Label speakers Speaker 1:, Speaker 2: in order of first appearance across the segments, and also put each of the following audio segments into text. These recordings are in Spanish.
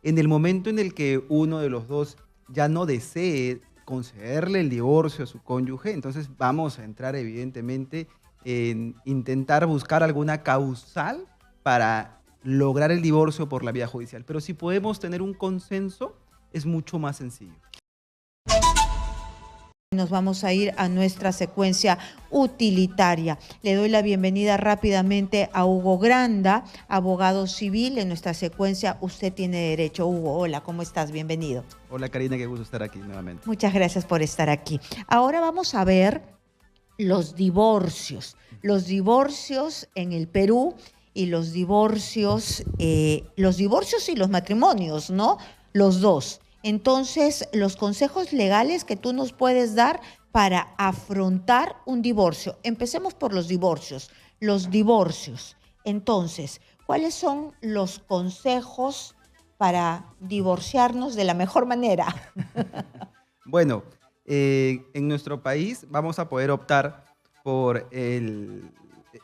Speaker 1: En el momento en el que uno de los dos ya no desee concederle el divorcio a su cónyuge, entonces vamos a entrar evidentemente en intentar buscar alguna causal para lograr el divorcio por la vía judicial. Pero si podemos tener un consenso, es mucho más sencillo.
Speaker 2: Nos vamos a ir a nuestra secuencia utilitaria. Le doy la bienvenida rápidamente a Hugo Granda, abogado civil. En nuestra secuencia Usted tiene derecho. Hugo, hola, ¿cómo estás? Bienvenido.
Speaker 1: Hola Karina, qué gusto estar aquí nuevamente.
Speaker 2: Muchas gracias por estar aquí. Ahora vamos a ver los divorcios. Los divorcios en el Perú y los divorcios y los matrimonios, ¿no? Los dos. Entonces, los consejos legales que tú nos puedes dar para afrontar un divorcio. Empecemos por los divorcios. Los divorcios. Entonces, ¿cuáles son los consejos para divorciarnos de la mejor manera?
Speaker 1: Bueno, en nuestro país vamos a poder optar por el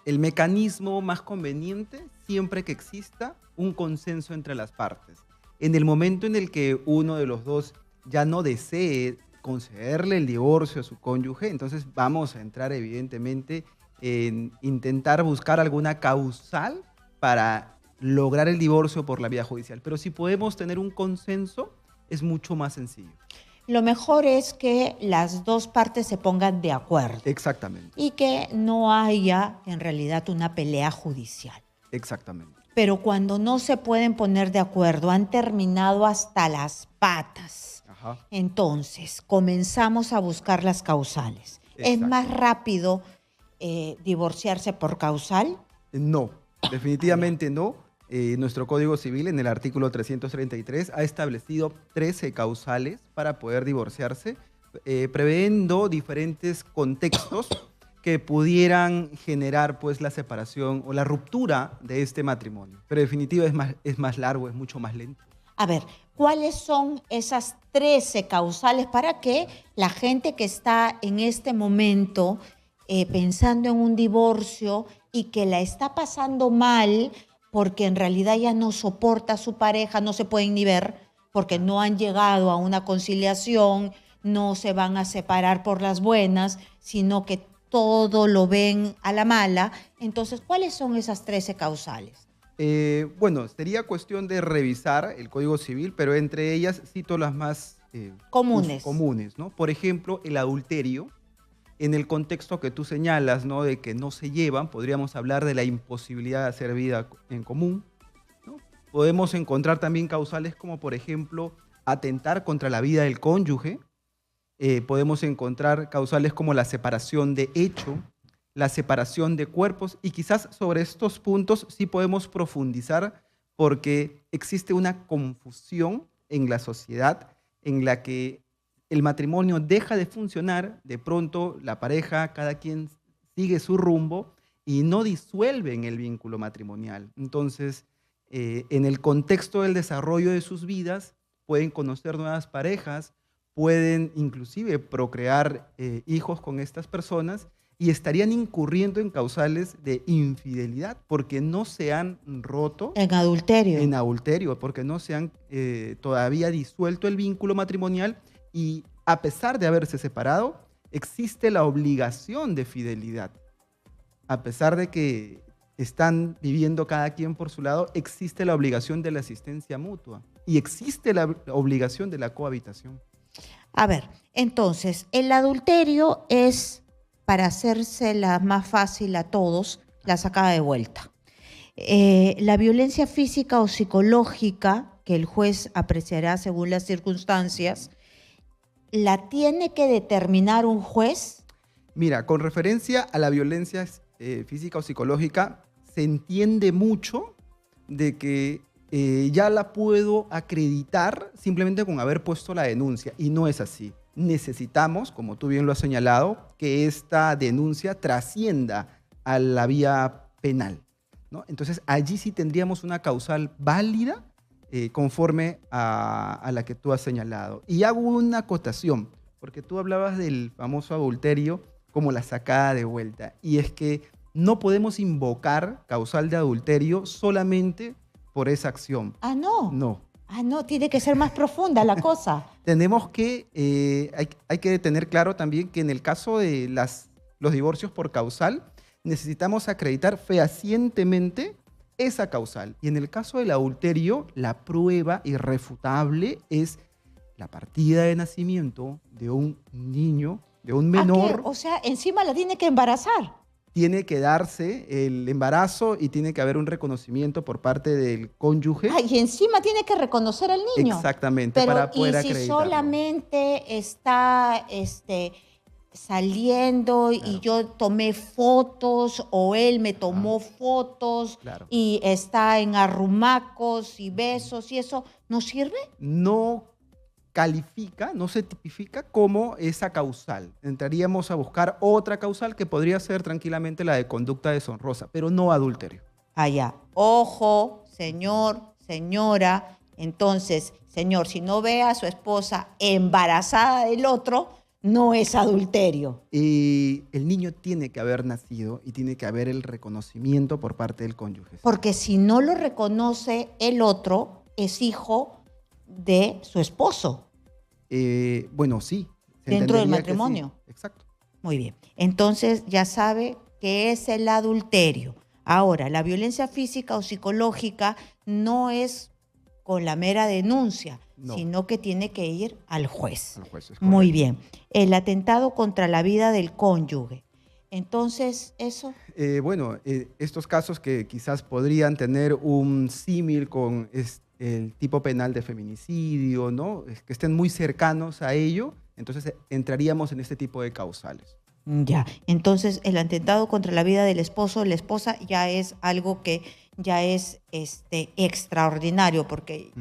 Speaker 1: mecanismo más conveniente siempre que exista un consenso entre las partes. En el momento en el que uno de los dos ya no desee concederle el divorcio a su cónyuge, entonces vamos a entrar evidentemente en intentar buscar alguna causal para lograr el divorcio por la vía judicial. Pero si podemos tener un consenso, es mucho más sencillo.
Speaker 2: Lo mejor es que las dos partes se pongan de acuerdo.
Speaker 1: Exactamente.
Speaker 2: Y que no haya en realidad una pelea judicial.
Speaker 1: Exactamente.
Speaker 2: Pero cuando no se pueden poner de acuerdo, han terminado hasta las patas.
Speaker 1: Ajá.
Speaker 2: Entonces, comenzamos a buscar las causales.
Speaker 1: Exacto.
Speaker 2: ¿Es más rápido divorciarse por causal?
Speaker 1: No, definitivamente no. Nuestro Código Civil, en el artículo 333, ha establecido 13 causales para poder divorciarse, previendo diferentes contextos que pudieran generar pues la separación o la ruptura de este matrimonio. Pero en definitiva es más largo, es mucho más lento.
Speaker 2: A ver, ¿cuáles son esas 13 causales para que la gente que está en este momento pensando en un divorcio y que la está pasando mal porque en realidad ya no soporta a su pareja, no se pueden ni ver porque no han llegado a una conciliación, no se van a separar por las buenas, sino que todo lo ven a la mala? Entonces, ¿cuáles son esas 13 causales?
Speaker 1: Bueno, sería cuestión de revisar el Código Civil, pero entre ellas cito las más comunes, ¿no? Por ejemplo, el adulterio. En el contexto que tú señalas, ¿no? De que no se llevan, podríamos hablar de la imposibilidad de hacer vida en común, ¿no? Podemos encontrar también causales como, por ejemplo, atentar contra la vida del cónyuge. Podemos encontrar causales como la separación de hecho, la separación de cuerpos, y quizás sobre estos puntos sí podemos profundizar porque existe una confusión en la sociedad en la que el matrimonio deja de funcionar, de pronto la pareja, cada quien sigue su rumbo y no disuelven el vínculo matrimonial. Entonces, en el contexto del desarrollo de sus vidas, pueden conocer nuevas parejas, pueden inclusive procrear hijos con estas personas y estarían incurriendo en causales de infidelidad porque no se han roto.
Speaker 2: En adulterio.
Speaker 1: En adulterio, porque no se han todavía disuelto el vínculo matrimonial y a pesar de haberse separado, existe la obligación de fidelidad. A pesar de que están viviendo cada quien por su lado, existe la obligación de la asistencia mutua y existe la obligación de la cohabitación.
Speaker 2: A ver, entonces, el adulterio es, para hacérsela más fácil a todos, la sacada de vuelta. La violencia física o psicológica, que el juez apreciará según las circunstancias, ¿la tiene que determinar un juez?
Speaker 1: Mira, con referencia a la violencia física o psicológica, se entiende mucho de que ya la puedo acreditar simplemente con haber puesto la denuncia, y no es así. Necesitamos, como tú bien lo has señalado, que esta denuncia trascienda a la vía penal, ¿no? Entonces, allí sí tendríamos una causal válida conforme a la que tú has señalado. Y hago una acotación, porque tú hablabas del famoso adulterio como la sacada de vuelta, y es que no podemos invocar causal de adulterio solamente por esa acción.
Speaker 2: Ah, no.
Speaker 1: No.
Speaker 2: Ah, no, tiene que ser más profunda la cosa.
Speaker 1: Tenemos que, hay que tener claro también que en el caso de los divorcios por causal, necesitamos acreditar fehacientemente esa causal. Y en el caso del adulterio, la prueba irrefutable es la partida de nacimiento de un niño, de un menor.
Speaker 2: ¿A qué? O sea, encima la tiene que embarazar.
Speaker 1: Tiene que darse el embarazo y tiene que haber un reconocimiento por parte del cónyuge.
Speaker 2: Ah, y encima tiene que reconocer al niño.
Speaker 1: Exactamente,
Speaker 2: Pero,
Speaker 1: para poder acreditarlo.
Speaker 2: ¿y si solamente está saliendo
Speaker 1: Claro.
Speaker 2: y yo tomé fotos o él me tomó fotos
Speaker 1: Claro.
Speaker 2: y está en arrumacos y besos y eso, ¿no sirve?
Speaker 1: No califica, no se tipifica como esa causal. Entraríamos a buscar otra causal que podría ser tranquilamente la de conducta deshonrosa, pero no adulterio.
Speaker 2: Allá. Ojo, señor, señora. Entonces, señor, si no ve a su esposa embarazada del otro, no es adulterio.
Speaker 1: Y el niño tiene que haber nacido y tiene que haber el reconocimiento por parte del cónyuge.
Speaker 2: Porque si no lo reconoce el otro, es hijo de su esposo.
Speaker 1: Bueno, sí.
Speaker 2: Dentro del matrimonio.
Speaker 1: Sí. Exacto.
Speaker 2: Muy bien. Entonces ya sabe qué es el adulterio. Ahora, la violencia física o psicológica no es con la mera denuncia,
Speaker 1: no,
Speaker 2: sino que tiene que ir al juez.
Speaker 1: Al juez, es
Speaker 2: muy bien. El atentado contra la vida del cónyuge. Entonces, ¿eso?
Speaker 1: Bueno, estos casos que quizás podrían tener un símil con el tipo penal de feminicidio, ¿no? Que estén muy cercanos a ello, entonces entraríamos en este tipo de causales.
Speaker 2: Ya, entonces el atentado contra la vida del esposo o la esposa ya es algo que ya es extraordinario, porque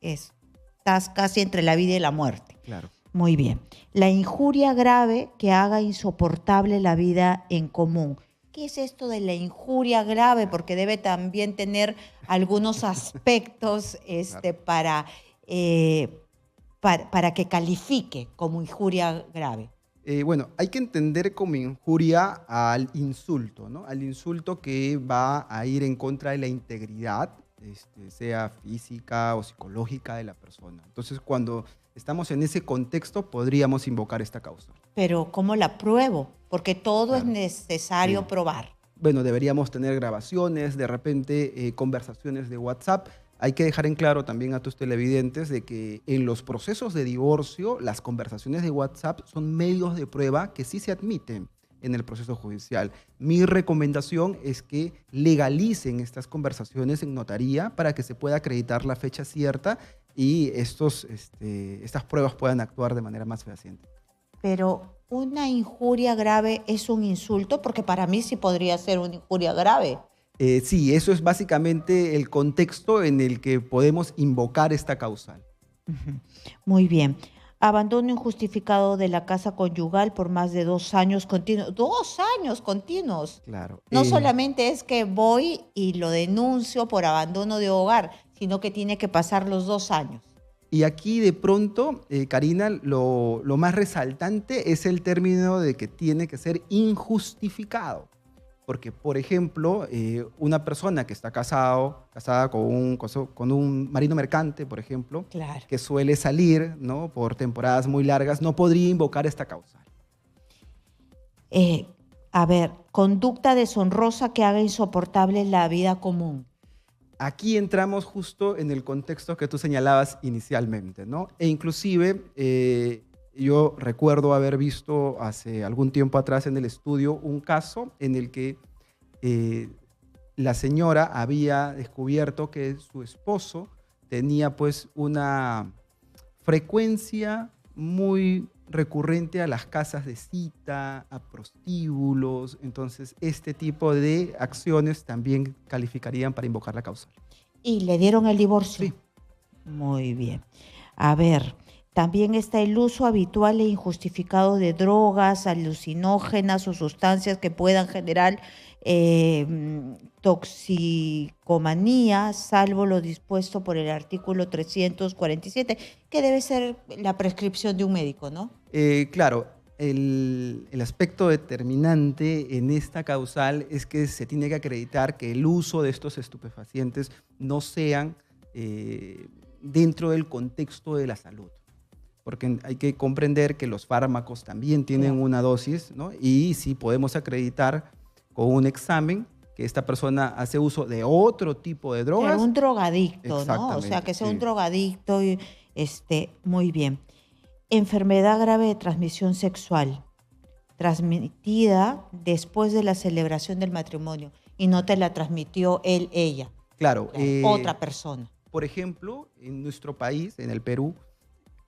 Speaker 2: estás casi entre la vida y la muerte.
Speaker 1: Claro.
Speaker 2: Muy bien. La injuria grave que haga insoportable la vida en común. ¿Qué es esto de la injuria grave? Porque debe también tener algunos aspectos claro, para que califique como injuria grave.
Speaker 1: Bueno, hay que entender como injuria al insulto, ¿no? Al insulto que va a ir en contra de la integridad, sea física o psicológica de la persona. Entonces, cuando estamos en ese contexto, podríamos invocar esta causa.
Speaker 2: Pero ¿cómo la pruebo? Porque todo claro, es necesario probar.
Speaker 1: Bueno, deberíamos tener grabaciones, de repente conversaciones de WhatsApp. Hay que dejar en claro también a tus televidentes de que en los procesos de divorcio, las conversaciones de WhatsApp son medios de prueba que sí se admiten en el proceso judicial. Mi recomendación es que legalicen estas conversaciones en notaría para que se pueda acreditar la fecha cierta y estas pruebas puedan actuar de manera más fehaciente.
Speaker 2: Pero una injuria grave es un insulto, porque para mí sí podría ser una injuria grave.
Speaker 1: Sí, eso es básicamente el contexto en el que podemos invocar esta causal.
Speaker 2: Muy bien. Abandono injustificado de la casa conyugal por más de 2 años continuos. 2 años continuos.
Speaker 1: Claro.
Speaker 2: No solamente es que voy y lo denuncio por abandono de hogar, sino que tiene que pasar los 2 años.
Speaker 1: Y aquí de pronto, Karina, lo más resaltante es el término de que tiene que ser injustificado. Porque, por ejemplo, una persona que está casada con un marino mercante, por ejemplo,
Speaker 2: claro,
Speaker 1: que suele salir, ¿no?, por temporadas muy largas, no podría invocar esta causal.
Speaker 2: A ver, conducta deshonrosa que haga insoportable la vida común.
Speaker 1: Aquí entramos justo en el contexto que tú señalabas inicialmente, ¿no? E inclusive yo recuerdo haber visto hace algún tiempo atrás en el estudio un caso en el que la señora había descubierto que su esposo tenía pues una frecuencia muy recurrente a las casas de cita, a prostíbulos. Entonces, este tipo de acciones también calificarían para invocar la causal.
Speaker 2: ¿Y le dieron el divorcio?
Speaker 1: Sí.
Speaker 2: Muy bien. A ver, también está el uso habitual e injustificado de drogas, alucinógenas o sustancias que puedan generar toxicomanía, salvo lo dispuesto por el artículo 347, que debe ser la prescripción de un médico, ¿no?
Speaker 1: Claro, el aspecto determinante en esta causal es que se tiene que acreditar que el uso de estos estupefacientes no sean dentro del contexto de la salud. Porque hay que comprender que los fármacos también tienen una dosis, ¿no? Y si podemos acreditar con un examen que esta persona hace uso de otro tipo de drogas.
Speaker 2: Pero un drogadicto, ¿no? O sea, que sea un drogadicto. Muy bien. Enfermedad grave de transmisión sexual, transmitida después de la celebración del matrimonio, y no te la transmitió él, ella.
Speaker 1: Claro.
Speaker 2: Otra persona.
Speaker 1: Por ejemplo, en nuestro país, en el Perú,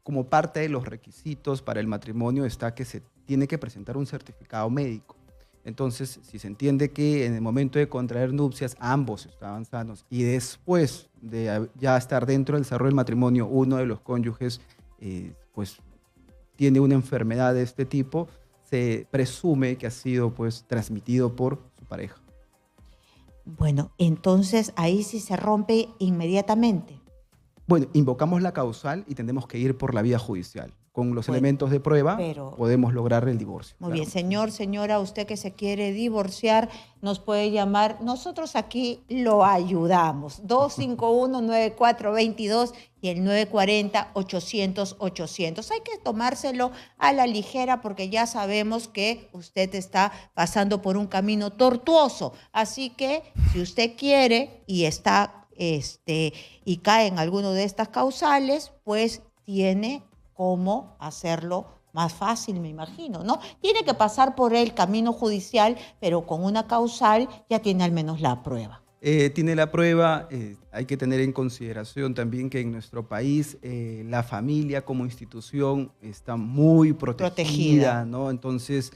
Speaker 1: como parte de los requisitos para el matrimonio está que se tiene que presentar un certificado médico. Entonces, si se entiende que en el momento de contraer nupcias ambos estaban sanos y después de ya estar dentro del desarrollo del matrimonio, uno de los cónyuges pues tiene una enfermedad de este tipo, se presume que ha sido pues transmitido por su pareja.
Speaker 2: Bueno, entonces ahí sí se rompe inmediatamente.
Speaker 1: Bueno, invocamos la causal y tendremos que ir por la vía judicial. Con los elementos de prueba podemos lograr el divorcio.
Speaker 2: Muy bien, señor, señora, usted que se quiere divorciar, nos puede llamar. Nosotros aquí lo ayudamos. 251-9422 y el 940-800-800. Hay que tomárselo a la ligera porque ya sabemos que usted está pasando por un camino tortuoso. Así que si usted quiere y está y cae en alguno de estas causales, pues tiene cómo hacerlo más fácil, me imagino, ¿no? Tiene que pasar por el camino judicial, pero con una causal ya tiene al menos la prueba.
Speaker 1: Tiene la prueba, hay que tener en consideración también que en nuestro país la familia como institución está muy protegida, ¿no? Entonces,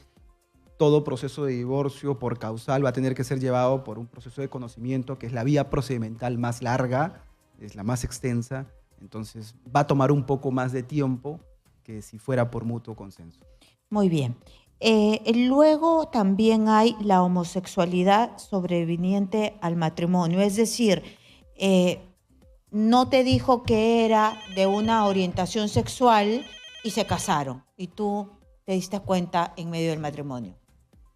Speaker 1: todo proceso de divorcio por causal va a tener que ser llevado por un proceso de conocimiento, que es la vía procedimental más larga, es la más extensa. Entonces, va a tomar un poco más de tiempo que si fuera por mutuo consenso.
Speaker 2: Muy bien. Luego también hay la homosexualidad sobreviniente al matrimonio. Es decir, no te dijo que era de una orientación sexual y se casaron. Y tú te diste cuenta en medio del matrimonio.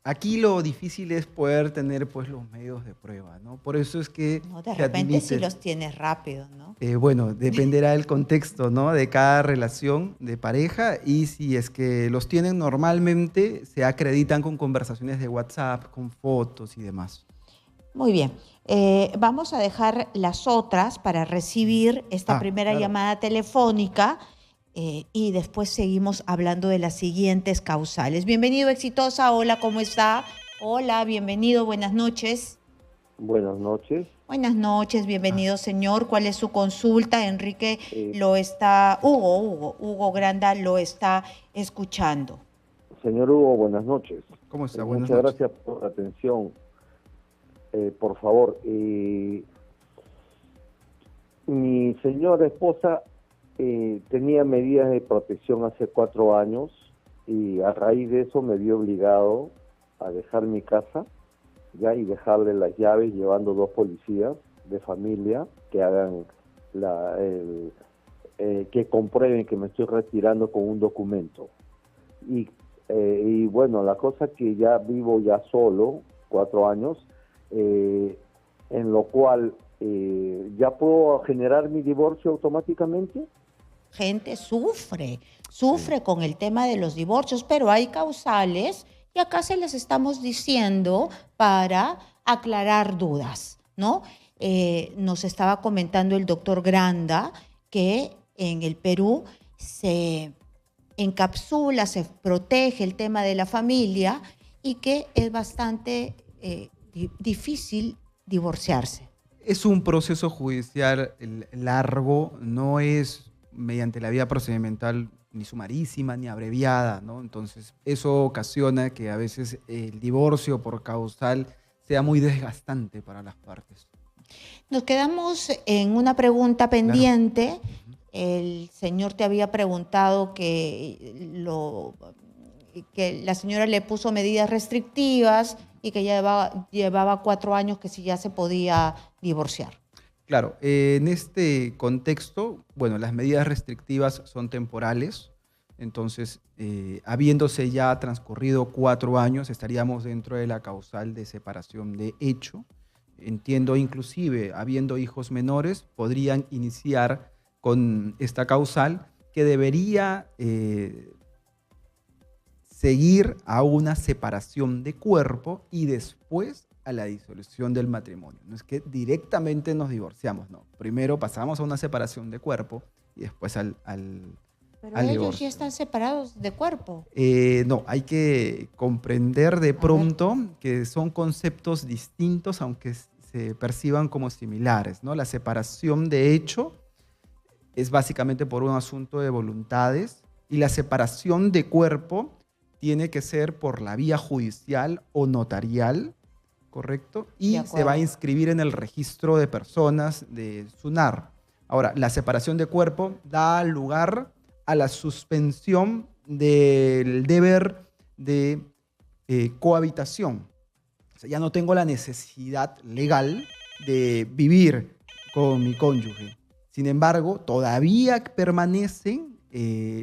Speaker 1: Aquí lo difícil es poder tener pues los medios de prueba, ¿no? Por eso es que...
Speaker 2: No, de repente sí los tienes rápido, ¿no?
Speaker 1: Bueno, dependerá del contexto, ¿no? De cada relación de pareja y si es que los tienen normalmente, se acreditan con conversaciones de WhatsApp, con fotos y demás.
Speaker 2: Muy bien. Vamos a dejar las otras para recibir esta primera llamada telefónica. Y después seguimos hablando de las siguientes causales. Bienvenido, Exitosa. Hola, ¿cómo está? Hola, bienvenido, buenas noches.
Speaker 3: Buenas noches.
Speaker 2: Buenas noches, bienvenido, señor. ¿Cuál es su consulta? Enrique Hugo Granda lo está escuchando.
Speaker 3: Señor Hugo, buenas noches.
Speaker 1: ¿Cómo está?
Speaker 3: Muchas gracias por la atención. Por favor, mi señora esposa tenía medidas de protección hace 4 años y a raíz de eso me vi obligado a dejar mi casa ya y dejarle las llaves, llevando 2 policías de familia que hagan que comprueben que me estoy retirando con un documento. Y bueno, la cosa que ya vivo ya solo 4 años, en lo cual ya puedo generar mi divorcio automáticamente.
Speaker 2: Gente sufre con el tema de los divorcios, pero hay causales y acá se les estamos diciendo para aclarar dudas, ¿no? Nos estaba comentando el doctor Granda que en el Perú se encapsula, se protege el tema de la familia y que es bastante difícil divorciarse.
Speaker 1: Es un proceso judicial largo, no es mediante la vía procedimental ni sumarísima ni abreviada, ¿no? Entonces, eso ocasiona que a veces el divorcio por causal sea muy desgastante para las partes.
Speaker 2: Nos quedamos en una pregunta pendiente. Claro. El señor te había preguntado que la señora le puso medidas restrictivas y que ya llevaba 4 años que si ya se podía divorciar.
Speaker 1: Claro, en este contexto, bueno, las medidas restrictivas son temporales, entonces, habiéndose ya transcurrido 4 años, estaríamos dentro de la causal de separación de hecho. Entiendo, inclusive, habiendo hijos menores, podrían iniciar con esta causal que debería seguir a una separación de cuerpo y después a la disolución del matrimonio. No es que directamente nos divorciamos, no. Primero pasamos a una separación de cuerpo y después al
Speaker 2: Pero ellos
Speaker 1: divorcio.
Speaker 2: ya están separados de cuerpo.
Speaker 1: No, hay que comprender de pronto que son conceptos distintos, aunque se perciban como similares, ¿no? La separación de hecho es básicamente por un asunto de voluntades y la separación de cuerpo tiene que ser por la vía judicial o notarial, ¿correcto? Y se va a inscribir en el registro de personas de SUNAR. Ahora, la separación de cuerpo da lugar a la suspensión del deber de cohabitación. O sea, ya no tengo la necesidad legal de vivir con mi cónyuge. Sin embargo, todavía permanecen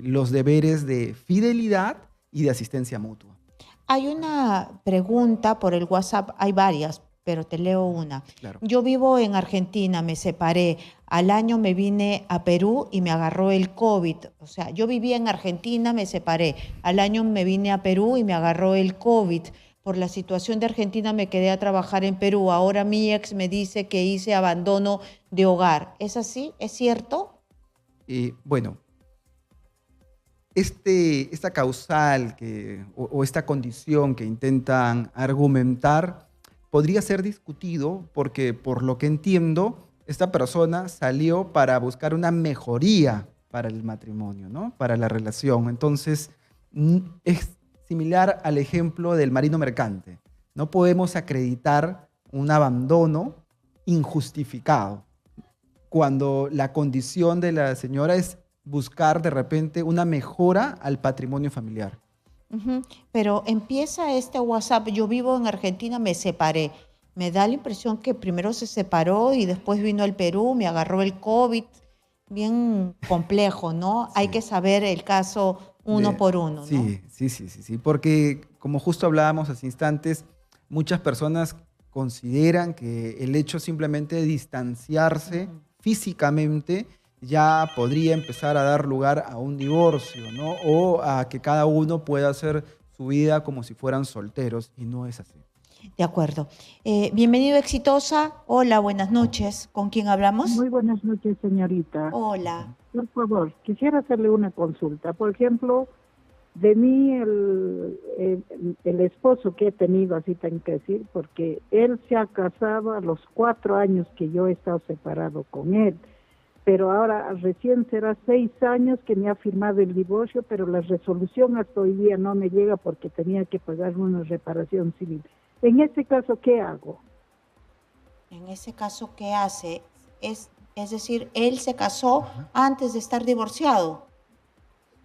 Speaker 1: los deberes de fidelidad y de asistencia mutua.
Speaker 2: Hay una pregunta por el WhatsApp, hay varias, pero te leo una.
Speaker 1: Claro.
Speaker 2: Yo vivo en Argentina, me separé, al año me vine a Perú y me agarró el COVID. O sea, yo vivía en Argentina, me separé, al año me vine a Perú y me agarró el COVID. Por la situación de Argentina me quedé a trabajar en Perú. Ahora mi ex me dice que hice abandono de hogar. ¿Es así? ¿Es cierto?
Speaker 1: Bueno, esta causal o esta condición que intentan argumentar podría ser discutido porque, por lo que entiendo, esta persona salió para buscar una mejoría para el matrimonio, ¿no? Para la relación. Entonces, es similar al ejemplo del marino mercante. No podemos acreditar un abandono injustificado cuando la condición de la señora es buscar de repente una mejora al patrimonio familiar.
Speaker 2: Pero empieza este WhatsApp, yo vivo en Argentina, me separé. Me da la impresión que primero se separó y después vino al Perú, me agarró el COVID. Bien complejo, ¿no? Sí. Hay que saber el caso uno por uno, ¿no?
Speaker 1: Sí, porque como justo hablábamos hace instantes, muchas personas consideran que el hecho simplemente de distanciarse físicamente ya podría empezar a dar lugar a un divorcio, ¿no? O a que cada uno pueda hacer su vida como si fueran solteros, y no es así.
Speaker 2: De acuerdo. Bienvenido, Exitosa. Hola, buenas noches. ¿Con quién hablamos?
Speaker 4: Muy buenas noches, señorita.
Speaker 2: Hola.
Speaker 4: Por favor, quisiera hacerle una consulta. Por ejemplo, de mí, el esposo que he tenido, así tengo que decir, porque él se ha casado a los 4 años que yo he estado separado con él. Pero ahora recién será 6 años que me ha firmado el divorcio, pero la resolución hasta hoy día no me llega porque tenía que pagar una reparación civil. En este caso, ¿qué hago?
Speaker 2: En ese caso, ¿qué hace? Es decir, él se casó antes de estar divorciado.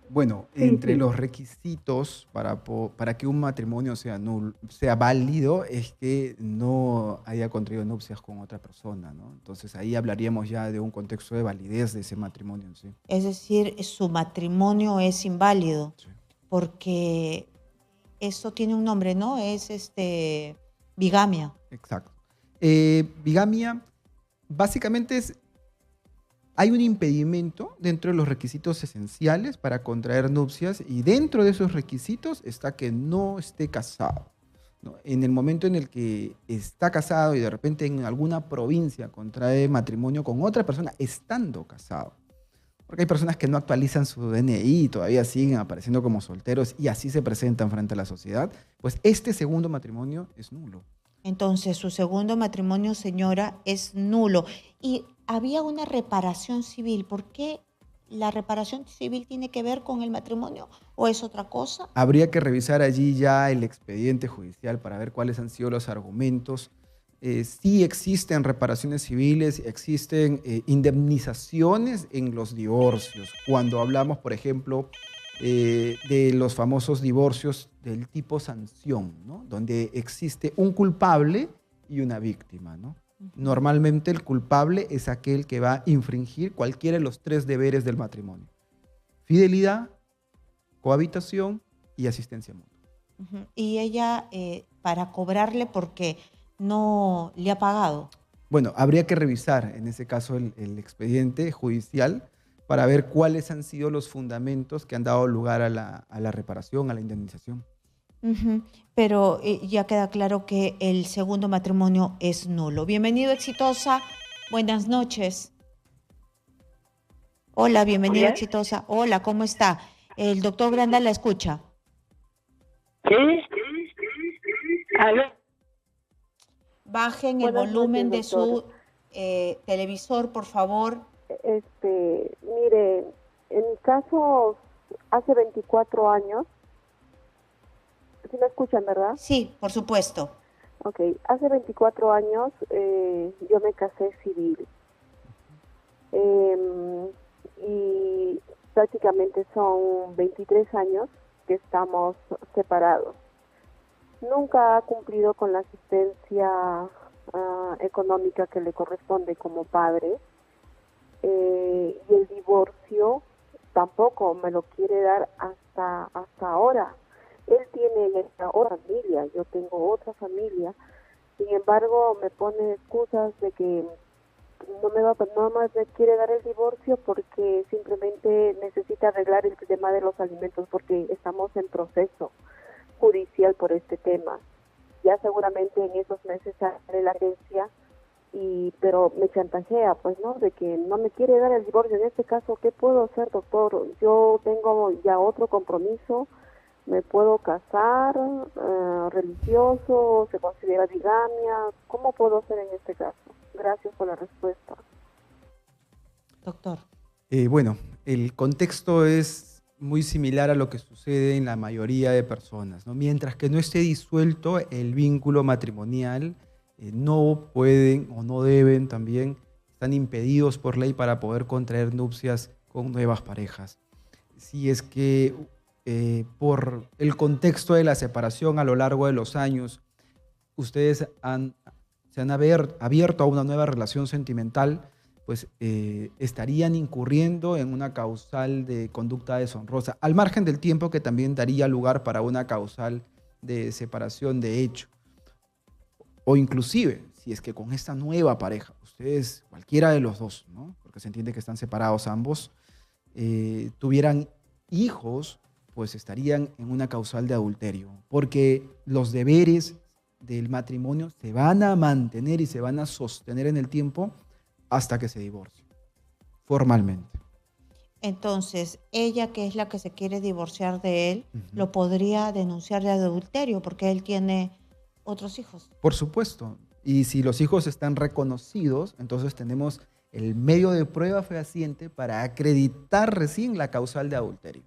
Speaker 1: Bueno, entre los requisitos para que un matrimonio sea válido es que no haya contraído nupcias con otra persona, ¿no? Entonces ahí hablaríamos ya de un contexto de validez de ese matrimonio en sí.
Speaker 2: Es decir, su matrimonio es inválido, porque esto tiene un nombre, ¿no? Es bigamia.
Speaker 1: Exacto. Bigamia básicamente hay un impedimento dentro de los requisitos esenciales para contraer nupcias, y dentro de esos requisitos está que no esté casado, ¿no? En el momento en el que está casado y de repente en alguna provincia contrae matrimonio con otra persona estando casado, porque hay personas que no actualizan su DNI y todavía siguen apareciendo como solteros y así se presentan frente a la sociedad, pues este segundo matrimonio es nulo.
Speaker 2: Entonces, su segundo matrimonio, señora, es nulo. Y había una reparación civil. ¿Por qué la reparación civil tiene que ver con el matrimonio o es otra cosa?
Speaker 1: Habría que revisar allí ya el expediente judicial para ver cuáles han sido los argumentos. Sí existen reparaciones civiles, existen indemnizaciones en los divorcios. Cuando hablamos, por ejemplo, de los famosos divorcios del tipo sanción, ¿no? Donde existe un culpable y una víctima, ¿no? Normalmente el culpable es aquel que va a infringir cualquiera de los 3 deberes del matrimonio: fidelidad, cohabitación y asistencia mutua.
Speaker 2: Y ella, para cobrarle, porque no le ha pagado.
Speaker 1: Bueno, habría que revisar en ese caso el expediente judicial para ver cuáles han sido los fundamentos que han dado lugar a la reparación, a la indemnización.
Speaker 2: Pero ya queda claro que el segundo matrimonio es nulo. Bienvenido, Exitosa. Buenas noches. Hola, bienvenida, Exitosa. Hola, ¿cómo está? El doctor Granda la escucha.
Speaker 5: ¿Sí? ¿Aló?
Speaker 2: Bajen el volumen de su televisor, por favor.
Speaker 6: Mire, en mi caso, hace 24 años, ¿sí me escuchan, verdad?
Speaker 2: Sí, por supuesto.
Speaker 6: Ok, hace 24 años yo me casé civil y prácticamente son 23 años que estamos separados. Nunca ha cumplido con la asistencia económica que le corresponde como padre y el divorcio tampoco me lo quiere dar hasta ahora. Él tiene otra familia, yo tengo otra familia, sin embargo me pone excusas de que no más me quiere dar el divorcio porque simplemente necesita arreglar el tema de los alimentos porque estamos en proceso judicial por este tema. Ya seguramente en esos meses sale la agencia, pero me chantajea, pues, ¿no? De que no me quiere dar el divorcio. En este caso, ¿qué puedo hacer, doctor? Yo tengo ya otro compromiso, me puedo casar, religioso, se considera bigamia. ¿Cómo puedo hacer en este caso? Gracias por la respuesta.
Speaker 2: Doctor.
Speaker 1: Bueno, el contexto es muy similar a lo que sucede en la mayoría de personas, ¿no? Mientras que no esté disuelto el vínculo matrimonial, no pueden o no deben también, están impedidos por ley para poder contraer nupcias con nuevas parejas. Si es que por el contexto de la separación a lo largo de los años, ustedes se han abierto a una nueva relación sentimental, pues estarían incurriendo en una causal de conducta deshonrosa, al margen del tiempo que también daría lugar para una causal de separación de hecho. O inclusive, si es que con esta nueva pareja, ustedes, cualquiera de los dos, ¿no? Porque se entiende que están separados ambos, tuvieran hijos, pues estarían en una causal de adulterio, porque los deberes del matrimonio se van a mantener y se van a sostener en el tiempo hasta que se divorcie, formalmente.
Speaker 2: Entonces, ella, que es la que se quiere divorciar de él, lo podría denunciar de adulterio porque él tiene otros hijos.
Speaker 1: Por supuesto. Y si los hijos están reconocidos, entonces tenemos el medio de prueba fehaciente para acreditar recién la causal de adulterio.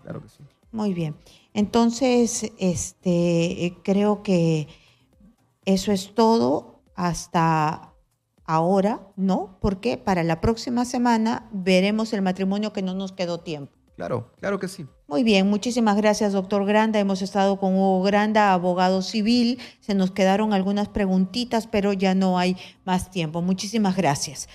Speaker 1: Claro que sí.
Speaker 2: Muy bien. Entonces, creo que eso es todo hasta ahora, ¿no? Porque para la próxima semana veremos el matrimonio que no nos quedó tiempo.
Speaker 1: Claro, claro que sí.
Speaker 2: Muy bien, muchísimas gracias, doctor Granda. Hemos estado con Hugo Granda, abogado civil. Se nos quedaron algunas preguntitas, pero ya no hay más tiempo. Muchísimas gracias.